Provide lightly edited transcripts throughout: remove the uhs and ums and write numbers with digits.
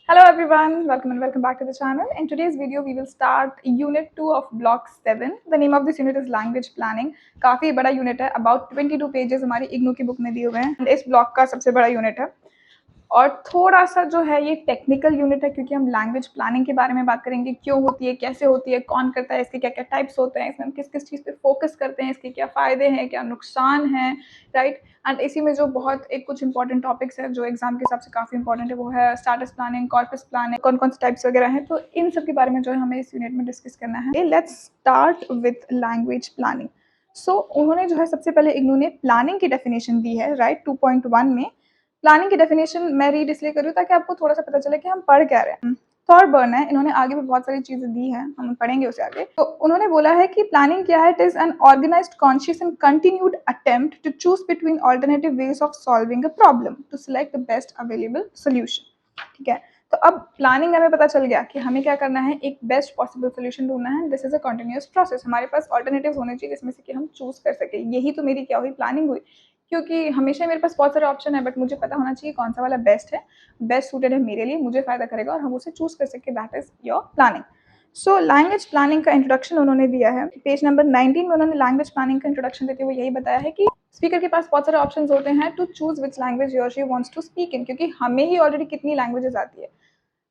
Hello everyone, welcome and welcome back to the channel. In today's video, we will start Unit 2 of Block 7. The name of this unit is Language Planning. काफ़ी बड़ा unit है, about 22 pages हमारी इग्नू की book में दिए हुए हैं. इस ब्लॉक का सबसे बड़ा यूनिट है और थोड़ा सा जो है ये टेक्निकल यूनिट है क्योंकि हम लैंग्वेज प्लानिंग के बारे में बात करेंगे, क्यों होती है, कैसे होती है, कौन करता है, इसके क्या क्या टाइप्स होते हैं, इसमें हम किस किस चीज़ पे फोकस करते हैं, इसके क्या फ़ायदे हैं, क्या नुकसान हैं, राइट. एंड इसी में जो बहुत एक कुछ इंपॉर्टेंट टॉपिक्स है जो एग्जाम के हिसाब से काफ़ी इंपॉर्टेंट है वो है स्टेटस प्लानिंग, कॉर्पस प्लानिंग, कौन कौन से टाइप्स वगैरह हैं. तो इन सब के बारे में जो है हमें इस यूनिट में डिस्कस करना है. Let's start with language planning. So उन्होंने जो है सबसे पहले इग्नू ने प्लानिंग की डेफिनेशन दी है, राइट, 2.1 में. प्लानिंग की डेफिनेशन मैं रीड इसलिए कर रही हूँ ताकि आपको थोड़ा सा पता चले कि हम पढ़ क्या रहे हैं. थॉरबर्न है, इन्होंने आगे भी बहुत सारी चीजें दी हैं, हम पढ़ेंगे उसे आगे. तो उन्होंने बोला है कि प्लानिंग क्या है, it is an organised conscious and continued attempt to choose between alternative ways of solving a problem to select the best available solution. ठीक है, तो अब प्लानिंग हमें पता चल गया कि हमें क्या करना है, एक बेस्ट पॉसिबल सोल्यूशन ढूंढना है. This is a continuous process. हमारे पास ऑल्टरनेटिव होने चाहिए जिसमें से कि हम चूज कर सके. यही तो मेरी क्या हुई, प्लानिंग हुई, क्योंकि हमेशा मेरे पास बहुत सारे ऑप्शन है बट मुझे पता होना चाहिए कौन सा वाला बेस्ट है, बेस्ट सूटेड है मेरे लिए, मुझे फायदा करेगा और हम उसे चूज कर सके. That is your planning. So language planning का इंट्रोडक्शन उन्होंने दिया है पेज नंबर 19 में. उन्होंने लैंग्वेज प्लानिंग का इंट्रोडक्शन देते हुए यही बताया है कि स्पीकर के पास बहुत सारे ऑप्शंस होते हैं to choose which language he और she wants to speak in, क्योंकि हमें ही ऑलरेडी कितनी लैंग्वेजेस आती है.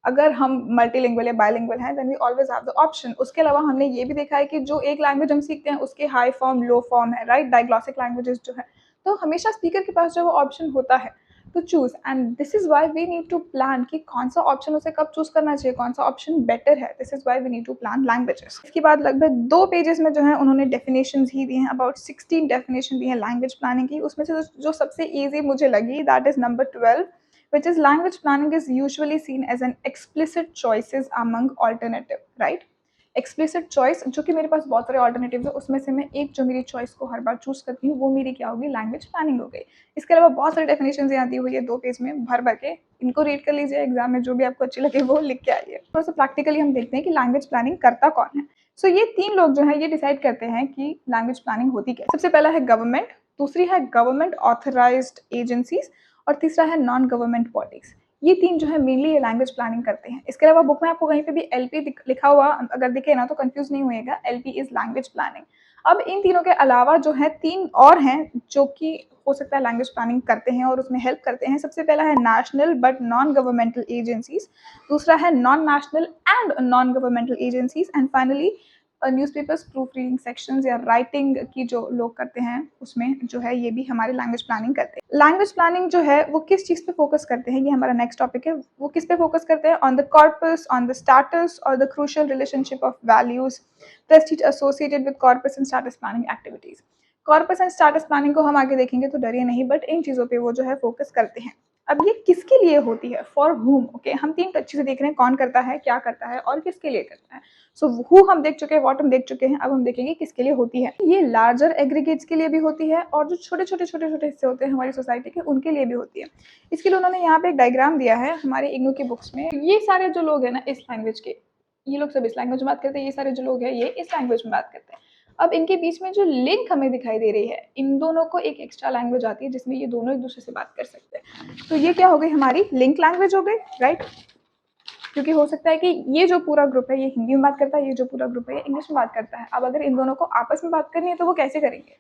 अगर हम मल्टीलिंगुअल या बायलिंगुअल हैं then we always have the option. उसके अलावा हमने ये भी देखा है कि जो एक लैंग्वेज हम सीखते हैं उसके हाई फॉर्म, लो फॉर्म है, राइट, डायग्लॉसिक लैंग्वेजेस जो है. तो हमेशा स्पीकर के पास जो वो ऑप्शन होता है to choose, and this is why we need to plan कि कौन सा ऑप्शन उसे कब चूज करना चाहिए, कौन सा ऑप्शन बेटर है. This is why we need to plan languages. इसके बाद लगभग 2 पेजेस में जो है उन्होंने डेफिनेशंस ही दी हैं, अबाउट 16 डेफिनेशन दी हैं लैंग्वेज प्लानिंग की. उसमें से जो सबसे ईजी मुझे लगी that is number 12, which is language planning is usually seen as an explicit choices among alternative, right. Explicit choice, जो कि मेरे पास बहुत सारे ऑल्टरनेटिव्स है, उसमें से मैं एक जो मेरी चॉइस को हर बार चूज करती हूँ वो मेरी क्या होगी, लैंग्वेज प्लानिंग हो गई. इसके अलावा बहुत सारी डेफिनेशंस यहाँ दी हुई है 2 पेज में भर भर के. इनको रीड कर लीजिए, एग्जाम में जो भी आपको अच्छी लगे वो लिख के आइए. थोड़ा सा प्रैक्टिकली हम देखते हैं कि लैंग्वेज प्लानिंग करता कौन है. सो ये 3 लोग जो है ये डिसाइड करते हैं कि लैंग्वेज प्लानिंग होती क्या. सबसे पहला है गवर्नमेंट, दूसरी है गवर्नमेंट ऑथराइज्ड एजेंसीज और तीसरा है नॉन गवर्नमेंट बॉडीज. ये 3 जो है मेनली ये लैंग्वेज प्लानिंग करते हैं. इसके अलावा बुक में आपको कहीं पे भी एलपी लिखा हुआ अगर दिखे ना तो कंफ्यूज नहीं होइएगा, एलपी इज लैंग्वेज प्लानिंग. अब इन तीनों के अलावा जो है 3 और हैं जो कि हो सकता है लैंग्वेज प्लानिंग करते हैं और उसमें हेल्प करते हैं. सबसे पहला है national but non governmental agencies, दूसरा है non national and non governmental agencies, and finally newspapers, proof reading sections या राइटिंग की जो लोग करते हैं उसमें जो है ये भी हमारे लैंग्वेज प्लानिंग करते हैं. लैंग्वेज प्लानिंग जो है वो किस चीज़ पे फोकस करते हैं, ये हमारा नेक्स्ट टॉपिक है. वो किस पे फोकस करते हैं, on the corpus, on the status और the crucial relationship of values prestige associated with corpus and status planning activities. Corpus and status planning को हम आगे देखेंगे तो डरिए नहीं, बट इन चीज़ों पे वो जो है फोकस करते हैं. अब ये किसके लिए होती है, फॉर हुम. ओके, हम 3 चीज़ें देख रहे हैं, कौन करता है, क्या करता है और किसके लिए करता है. सो हु हम देख चुके हैं, व्हाट हम देख चुके हैं, अब हम देखेंगे किसके लिए होती है. ये लार्जर एग्रीगेट्स के लिए भी होती है और जो छोटे छोटे हिस्से होते हैं हमारी सोसाइटी के उनके लिए भी होती है. इसके लिए उन्होंने यहाँ पे एक डायग्राम दिया है हमारे इग्नू की बुक्स में. ये सारे जो लोग हैं ना इस लैंग्वेज के, ये लोग सब इस लैंग्वेज में बात करते हैं, ये सारे जो लोग हैं ये इस लैंग्वेज में बात करते हैं. अब इनके बीच में जो लिंक हमें दिखाई दे रही है, इन दोनों को एक एक्स्ट्रा लैंग्वेज आती है जिसमें ये दोनों एक दूसरे से बात कर सकते हैं. तो ये क्या हो गई, हमारी लिंक लैंग्वेज हो गई, राइट. क्योंकि हो सकता है कि ये जो पूरा ग्रुप है ये हिंदी में बात करता है, ये जो पूरा ग्रुप है ये इंग्लिश में बात करता है. अब अगर इन दोनों को आपस में बात करनी है तो वो कैसे करेंगे.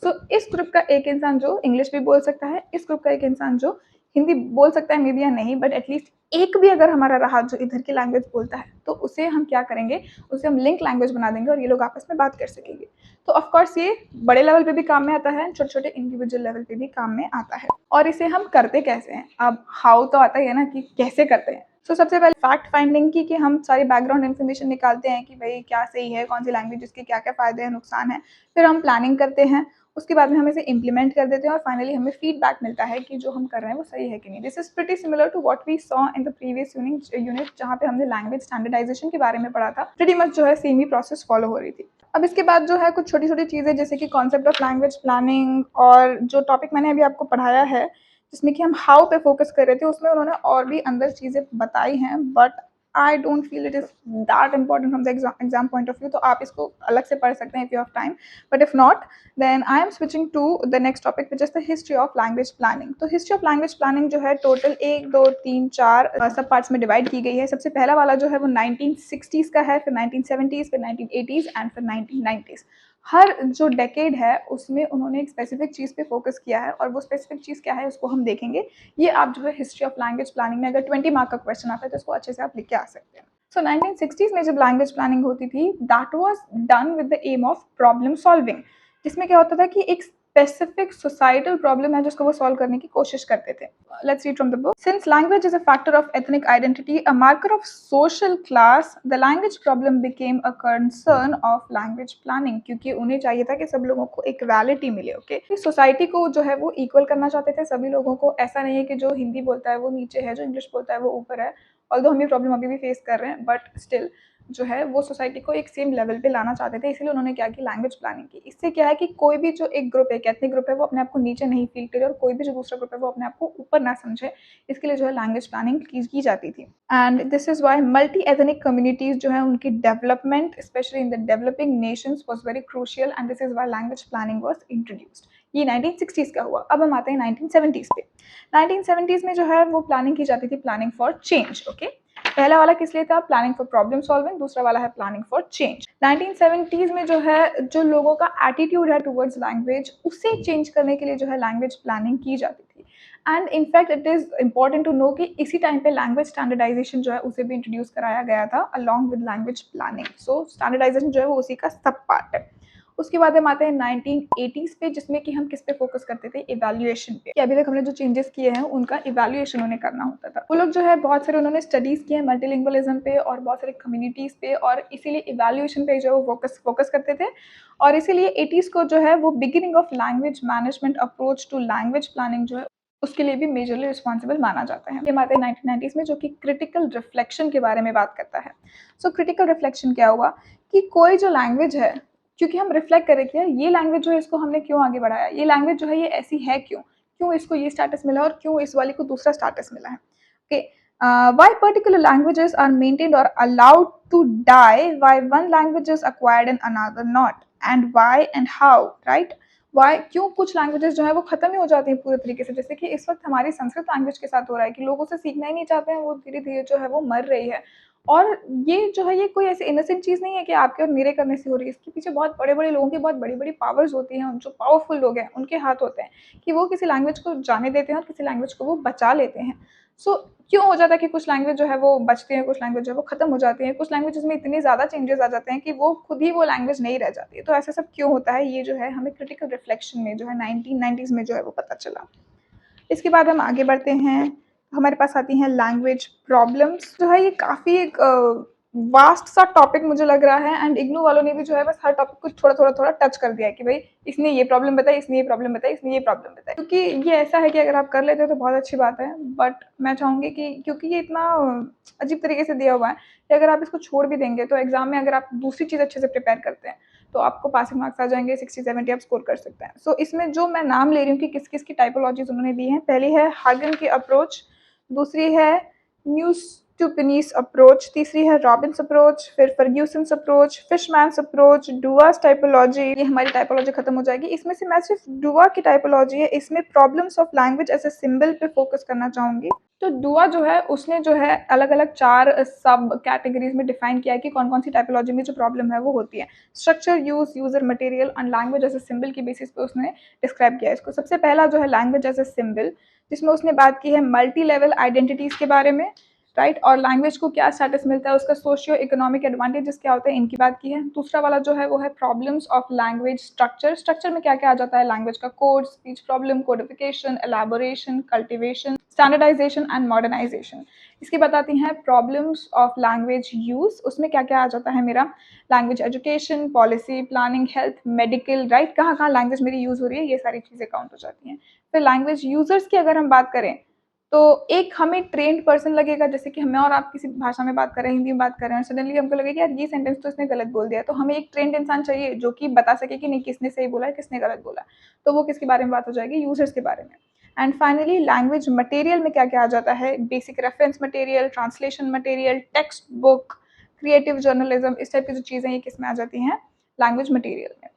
सो इस ग्रुप का एक इंसान जो इंग्लिश भी बोल सकता है, इस ग्रुप का एक इंसान जो हिंदी बोल सकता है, मे बी या नहीं, बट एटलीस्ट एक भी अगर हमारा रहा जो इधर की लैंग्वेज बोलता है, तो उसे हम क्या करेंगे, उसे हम लिंक लैंग्वेज बना देंगे और ये लोग आपस में बात कर सकेंगे. तो ऑफकोर्स ये बड़े लेवल पे भी काम में आता है, छोटे छोटे इंडिविजुअल लेवल पे भी काम में आता है. और इसे हम करते कैसे हैं, अब हाउ तो आता ही है ना कि कैसे करते हैं. सो सबसे पहले फैक्ट फाइंडिंग की कि हम सारी बैकग्राउंड इन्फॉर्मेशन निकालते हैं कि भाई क्या सही है, कौन सी लैंग्वेज के क्या क्या फ़ायदे हैं, नुकसान है. फिर हम प्लानिंग करते हैं, उसके बाद में हम इसे इम्प्लीमेंट कर देते हैं और फाइनली हमें फीडबैक मिलता है कि जो हम कर रहे हैं वो सही है कि नहीं. This is pretty similar to what we saw in the previous unit जहाँ पे हमने लैंग्वेज स्टैंडर्डाइजेशन के बारे में पढ़ा था. प्रीटी मच जो है सेम ही प्रोसेस फॉलो हो रही थी. अब इसके बाद जो है कुछ छोटी छोटी चीज़ें जैसे कि कॉन्सेप्ट ऑफ लैंग्वेज प्लानिंग और जो टॉपिक मैंने अभी आपको पढ़ाया है जिसमें कि हम हाउ पे फोकस कर रहे थे, उसमें उन्होंने और भी अंदर चीज़ें बताई हैं, but I don't feel it is that important from the exam point of view, तो आप इसको अलग से पढ़ सकते हैं if you have time, but if not then I am switching to the next topic which is the history of language planning. तो history of language planning जो है टोटल 1 2 3 4 सब पार्ट्स में डिवाइड की गई है। सबसे पहला वाला जो है वो 1960s का है, फिर 1970s, फिर 1980s एंड फिर 1990s। हर जो डेकेड है उसमें उन्होंने एक स्पेसिफिक चीज़ पे फोकस किया है, और वो स्पेसिफिक चीज़ क्या है उसको हम देखेंगे। ये आप जो है हिस्ट्री ऑफ लैंग्वेज प्लानिंग में अगर 20 मार्क का क्वेश्चन आता है तो इसको अच्छे से आप लिख के आ सकते हैं। सो 1960s में जब लैंग्वेज प्लानिंग होती थी, that was done with the aim of problem solving, जिसमें क्या होता था कि एक स्पेसिफिक सोसाइटल प्रॉब्लम है जिसको वो सॉल्व करने की कोशिश करते थे। Let's read from the book. Since language is a factor of ethnic identity, a marker of social class, the language problem became a concern of language planning. क्योंकि उन्हें चाहिए था कि सब लोगों को इक्वालिटी मिले, ओके। सोसाइटी को जो है वो इक्वल करना चाहते थे सभी लोगों को। ऐसा नहीं है कि जो हिंदी बोलता है वो नीचे है, जो इंग्लिश बोलता है वो ऊपर है। ऑल्दो हम ये प्रॉब्लम अभी भी फेस कर रहे हैं, बट स्टिल जो है वो सोसाइटी को एक सेम लेवल पे लाना चाहते थे, इसलिए उन्होंने क्या की, लैंग्वेज प्लानिंग की। इससे क्या है कि कोई भी जो एक ग्रुप है, एक एथनिक ग्रुप है, वो अपने आप को नीचे नहीं फील करे, और कोई भी जो दूसरा ग्रुप है वो अपने आप को ऊपर ना समझे। इसके लिए जो है लैंग्वेज प्लानिंग की जाती थी। And this is why multi ethnic communities जो है उनकी development specially in the developing nations was very crucial, and this is why language planning was introduced. ये 1960s का हुआ। अब हम आते हैं 1970s पे। 1970s में जो है वो प्लानिंग की जाती थी, प्लानिंग फॉर चेंज, ओके। पहला वाला किस लिए था, प्लानिंग फॉर प्रॉब्लम सॉल्विंग। दूसरा वाला है प्लानिंग फॉर चेंज। 1970s में जो है जो लोगों का एटीट्यूड है टुवर्ड्स लैंग्वेज, उसे चेंज करने के लिए जो है लैंग्वेज प्लानिंग की जाती थी। And in fact it is important to know कि इसी टाइम पे लैंग्वेज स्टैंडर्डाइजेशन जो है उसे भी इंट्रोड्यूस कराया गया था along with language planning. So standardisation जो है वो उसी का सब पार्ट है। उसके बाद हम आते हैं 1980s पे, जिसमें कि हम किस पे फोकस करते थे, इवैल्यूएशन पे, कि अभी तक हमने जो चेंजेस किए हैं उनका इवैल्यूएशन उन्हें करना होता था। वो लोग जो है बहुत सारे उन्होंने स्टडीज किए हैं मल्टीलिंगुअलिज्म पे और बहुत सारे कम्युनिटीज पे, और इसीलिए इवैल्यूएशन पे जो वो फोकस करते थे। और इसीलिए 80s को जो है वो beginning of language management approach to language planning जो है उसके लिए भी मेजरली रिस्पॉन्सिबल माना जाता है। ये आते हैं 1990s में, जो कि क्रिटिकल रिफ्लेक्शन के बारे में बात करता है। सो क्रिटिकल रिफ्लेक्शन क्या हुआ कि कोई जो लैंग्वेज है, क्योंकि हम रिफ्लेक्ट करें कि यार ये लैंग्वेज जो है इसको हमने क्यों आगे बढ़ाया, ये लैंग्वेज जो है ये ऐसी है क्यों, क्यों इसको ये स्टेटस मिला और क्यों इस वाली को दूसरा स्टेटस मिला है, okay. Why particular languages are maintained or allowed to die, why one language is acquired and another not, and why and how, right? Why, क्यों कुछ लैंग्वेजेस जो है वो खत्म ही हो जाती हैं पूरे तरीके से, जैसे कि इस वक्त हमारी संस्कृत लैंग्वेज के साथ हो रहा है कि लोग उसे सीखना ही नहीं चाहते हैं, वो धीरे धीरे जो है वो मर रही है। और ये जो है ये कोई ऐसी इनोसेंट चीज़ नहीं है कि आपके और मेरे करने से हो रही है। इसके पीछे बहुत बड़े-बड़े लोगों की बहुत बड़ी-बड़ी पावर्स होती हैं, जो पावरफुल लोग हैं उनके हाथ होते हैं कि वो किसी लैंग्वेज को जाने देते हैं और किसी लैंग्वेज को वो बचा लेते हैं। सो क्यों हो जाता है कि कुछ लैंग्वेज जो है वो बचती हैं, कुछ लैंग्वेज जो है वो खत्म हो जाती हैं, कुछ लैंग्वेजेस में इतने ज़्यादा चेंजेस आ जाते हैं कि वो खुद ही वो लैंग्वेज नहीं रह जाती है। तो ऐसा सब क्यों होता है, ये जो है हमें क्रिटिकल रिफ्लेक्शन में जो है 1990s में जो है वो पता चला। इसके बाद हम आगे बढ़ते हैं, हमारे पास आती हैं लैंग्वेज प्रॉब्लम्स। जो है ये काफ़ी एक वास्ट सा टॉपिक मुझे लग रहा है, एंड इग्नू वालों ने भी जो है बस हर टॉपिक को थोड़ा टच कर दिया है कि भाई इसने ये प्रॉब्लम बताई, इसने ये प्रॉब्लम बताई, इसने ये प्रॉब्लम बताई। क्योंकि ये ऐसा है कि अगर आप कर लेते हो तो बहुत अच्छी बात है, बट मैं चाहूँगी कि क्योंकि ये इतना अजीब तरीके से दिया हुआ है कि अगर आप इसको छोड़ भी देंगे तो एग्जाम में अगर आप दूसरी चीज़ अच्छे से प्रिपेयर करते हैं तो आपको पासिंग मार्क्स आ जाएंगे, 60-70 आप स्कोर कर सकते हैं। सो इसमें जो मैं नाम ले रही हूँ कि किस किस की टाइपोलॉजीज उन्होंने दी हैं, पहली है हागन की अप्रोच, दूसरी है न्यूस्टूपिनीस अप्रोच, तीसरी है रॉबिन्स अप्रोच, फिर फर्ग्यूसन्स अप्रोच, फिशमैन्स अप्रोच, डुआस टाइपोलॉजी। ये हमारी टाइपोलॉजी खत्म हो जाएगी। इसमें से मैं सिर्फ डुआ की टाइपोलॉजी है, इसमें problems of language as a symbol पे फोकस करना चाहूँगी। तो डुआ जो है उसने जो है अलग अलग 4 सब कैटेगरीज में डिफाइन किया है कि कौन कौन सी टाइपोलॉजी में जो प्रॉब्लम है वो होती है। Structure, use, user, material and language as a symbol की बेसिस पे उसने डिस्क्राइब किया है इसको। सबसे पहला जो है लैंग्वेज एज ए सिंबल, जिसमें उसने बात की है मल्टी लेवल आइडेंटिटीज के बारे में, राइट, और लैंग्वेज को क्या स्टेटस मिलता है, उसका सोशियो इकोनॉमिक एडवांटेजेस क्या होते हैं, इनकी बात की है। दूसरा वाला जो है वो है problems of language structure. Structure में क्या क्या आ जाता है, लैंग्वेज का code, speech problem, codification, elaboration, cultivation, standardisation and modernisation. इसकी बताती हैं प्रॉब्लम्स ऑफ लैंग्वेज यूज, उसमें क्या क्या आ जाता है मेरा, language education, policy, planning, health, medical, right, कहाँ कहाँ लैंग्वेज मेरी यूज हो रही है, ये सारी चीज़ें काउंट हो जाती हैं। फिर लैंग्वेज यूजर्स की अगर हम बात करें तो एक हमें ट्रेंड पर्सन लगेगा, जैसे कि मैं और आप किसी भाषा में बात कर रहे हैं, हिंदी में बात कर रहे हैं, और सडनली हमको लगेगा यार ये सेंटेंस तो इसने गलत बोल दिया है, तो हमें एक ट्रेंड इंसान चाहिए जो कि बता सके कि नहीं किसने सही बोला है, किसने गलत बोला है। तो वो किसके बारे में बात हो जाएगी, यूजर्स के बारे में। एंड फाइनली लैंग्वेज मटेरियल में क्या क्या आ जाता है, basic reference material, translation material, text book, creative journalism, इस टाइप की जो चीज़ें ये किस में आ जाती हैं, लैंग्वेज मटेरियल में।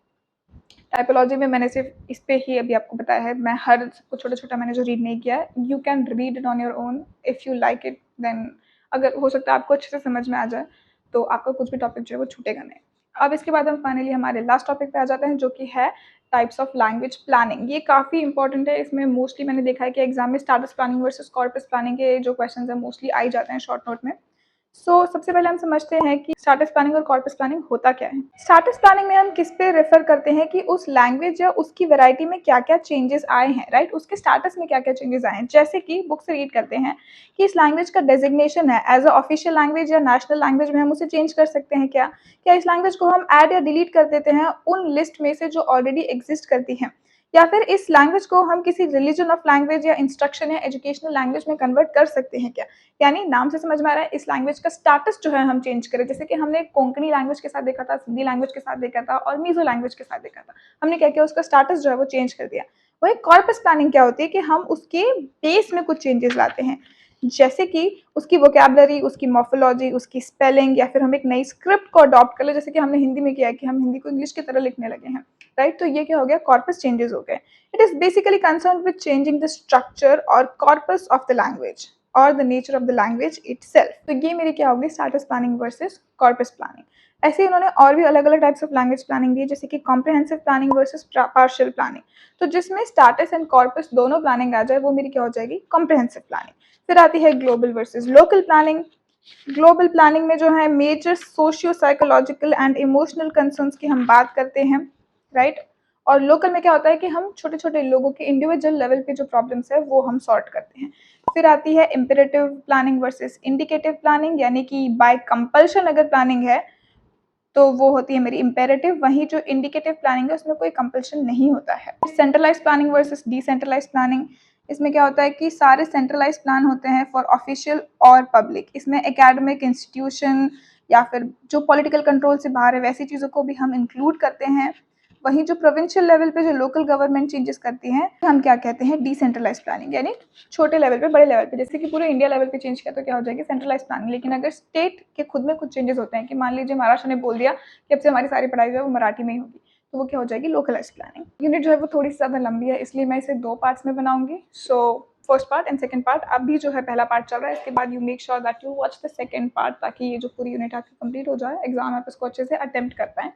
टाइपोलॉजी में मैंने सिर्फ इस पे ही अभी आपको बताया है, मैं हर कुछ छोटा छोटा मैंने जो रीड नहीं किया है, you can read it on your own if you like it, then अगर हो सकता है आपको अच्छे से समझ में आ जाए तो आपका कुछ भी टॉपिक जो है वो छूटेगा नहीं। अब इसके बाद हम फाइनली हमारे लास्ट टॉपिक पे आ जाते हैं, जो कि है टाइप्स ऑफ लैंग्वेज प्लानिंग। ये काफ़ी इंपॉर्टेंट है, इसमें मोस्टली मैंने देखा है कि एग्जाम में status planning versus corpus planning के जो क्वेश्चन है मोस्टली आ ही जाते हैं शॉर्ट नोट में। सबसे पहले हम समझते हैं कि स्टाटस प्लानिंग और कॉर्पस प्लानिंग होता क्या है। स्टाटस प्लानिंग में हम किस पे रेफर करते हैं कि उस लैंग्वेज या उसकी वैरायटी में क्या क्या चेंजेस आए हैं, राइट, उसके स्टाटस में क्या क्या चेंजेस आए हैं। जैसे कि बुक से रीड करते हैं कि इस लैंग्वेज का डेजिग्नेशन है एज अ ऑफिशियल लैंग्वेज या नेशनल लैंग्वेज में, हम उसे चेंज कर सकते हैं क्या इस लैंग्वेज को हम ऐड या डिलीट कर देते हैं उन लिस्ट में से जो ऑलरेडी एग्जिस्ट करती हैं, या फिर इस लैंग्वेज को हम किसी रिलीजन ऑफ लैंग्वेज या इंस्ट्रक्शन या एजुकेशनल लैंग्वेज में कन्वर्ट कर सकते हैं क्या। यानी नाम से समझ में आ रहा है, इस लैंग्वेज का स्टेटस जो है हम चेंज करें। जैसे कि हमने कोंकणी लैंग्वेज के साथ देखा था, सिंधी लैंग्वेज के साथ देखा था और मीजो लैंग्वेज के साथ देखा था, हमने क्या किया, उसका स्टेटस जो है वो चेंज कर दिया। वही कॉर्पस प्लानिंग क्या होती है कि हम उसके बेस में कुछ चेंजेस लाते हैं, जैसे कि उसकी वोकैबुलरी, उसकी मॉर्फोलॉजी, उसकी स्पेलिंग, या फिर हम एक नई स्क्रिप्ट को अडॉप्ट कर ले, जैसे कि हमने हिंदी में किया है कि हम हिंदी को इंग्लिश की तरह लिखने लगे हैं, राइट। तो ये क्या हो गया, कॉर्पस चेंजेस हो गए। It is basically concern with changing the structure और कॉर्पस ऑफ द लैंग्वेज और the nature of the language itself. तो ये मेरी क्या होगी, status planning versus corpus planning. ऐसे ही उन्होंने और भी अलग अलग टाइप्स ऑफ लैंग्वेज प्लानिंग दी है, जैसे कि comprehensive planning versus partial planning. तो जिसमें स्टेटस एंड कॉर्पस दोनों प्लानिंग आ जाए वो मेरी क्या हो जाएगी, कॉम्प्रिहेंसिव प्लानिंग। फिर आती है global versus local planning. Global planning में जो है major socio psychological and emotional concerns की हम बात करते हैं, राइट। और लोकल में क्या होता है कि हम छोटे छोटे लोगों के इंडिविजुअल लेवल पे जो प्रॉब्लम्स है वो हम सॉर्ट करते हैं। फिर आती है imperative planning versus indicative planning, यानी कि बाय कंपल्शन अगर प्लानिंग है तो वो होती है मेरी इम्पेरेटिव, वहीं जो इंडिकेटिव प्लानिंग है उसमें कोई कंपल्शन नहीं होता है। Centralise planning versus decentralise planning, इसमें क्या होता है कि सारे सेंट्रलाइज प्लान होते हैं फॉर ऑफिशियल और पब्लिक। इसमें एकेडमिक इंस्टीट्यूशन या फिर जो पॉलिटिकल कंट्रोल से बाहर है वैसी चीज़ों को भी हम इंक्लूड करते हैं। वहीं जो प्रोविंशियल लेवल पे जो लोकल गवर्नमेंट चेंजेस करती हैं हम क्या कहते हैं, डिसेंट्रलाइज प्लानिंग, यानी छोटे लेवल पे बड़े लेवल पे, जैसे कि पूरे इंडिया लेवल पे चेंज किया तो क्या हो जाएगी, सेंट्रलाइज प्लानिंग। लेकिन अगर स्टेट के खुद में कुछ चेंजेस होते हैं कि मान लीजिए महाराष्ट्र ने बोल दिया कि अब से हमारी सारी पढ़ाई जो है वो मराठी में ही होगी, तो वो क्या हो जाएगी, लोकलाइज प्लानिंग। यूनिट जो है वो थोड़ी सी ज़्यादा लंबी है, इसलिए मैं इसे 2 पार्ट्स में बनाऊंगी। First part and second part. अभी जो है पहला पार्ट चल रहा है, इसके बाद you make sure that you watch the second part, ताकि ये जो पूरी यूनिट आपकी कंप्लीट हो जाए, एग्जाम आप इसको अच्छे से अटेम्प्ट कर पाएँ।